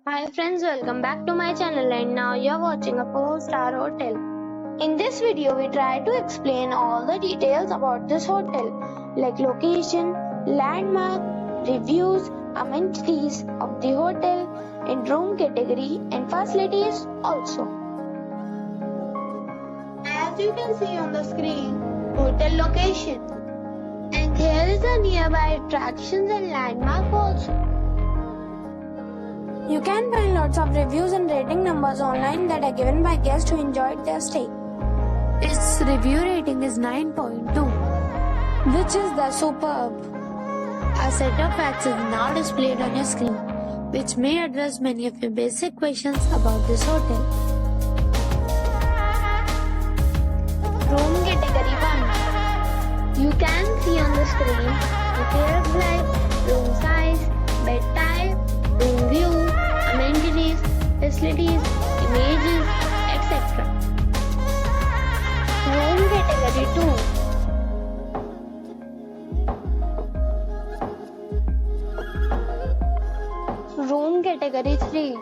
Hi friends, welcome back to my channel and now you're watching a 4-star hotel. In this video, we try to explain all the details about this hotel like location, landmark, reviews, amenities of the hotel, and room category and facilities also. As you can see on the screen, hotel location. And here is the nearby attractions and landmark also. You can find lots of reviews and rating numbers online that are given by guests who enjoyed their stay. Its review rating is 9.2, which is the superb. A set of facts is now displayed on your screen, which may address many of your basic questions about this hotel. Room category 1. You can see on the screen details like room size, bed type, room view, amenities, facilities, images, etc. Room category 2. Room category 3.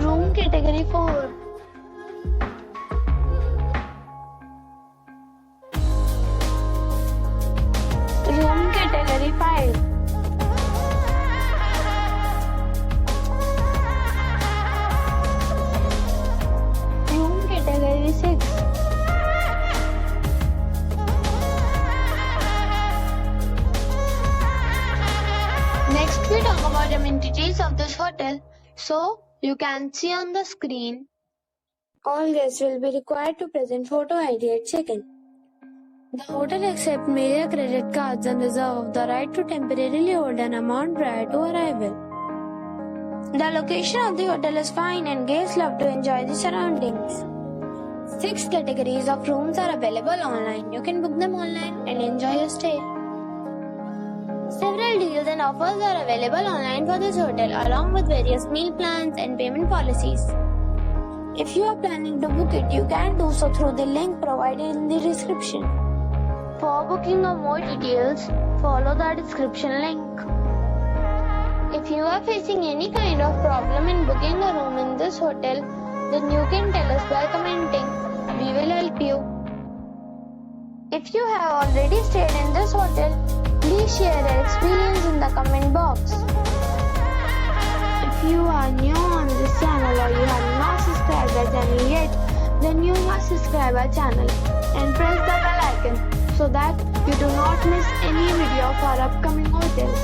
Room category 4. Room category 5. Room category 6. Next we talk about amenities of this hotel. So you can see on the screen. All guests will be required to present photo ID at check-in. The hotel accepts major credit cards and reserves the right to temporarily hold an amount prior to arrival. The location of the hotel is fine and guests love to enjoy the surroundings. 6 categories of rooms are available online. You can book them online and enjoy your stay. Several deals and offers are available online for this hotel along with various meal plans and payment policies. If you are planning to book it, you can do so through the link provided in the description. For booking or more details, follow the description link. If you are facing any kind of problem in booking a room in this hotel, then you can tell us by commenting. We will help you. If you have already stayed in this hotel, please share your experience in the comment box. If you are new on this channel or you have not subscribed our channel yet, then you must subscribe our channel and press the bell icon so that you do not miss any video of our upcoming hotels.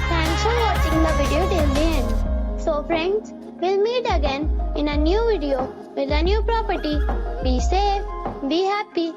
Thanks for watching the video till the end. So friends, we'll meet again in a new video with a new property. Be safe, be happy.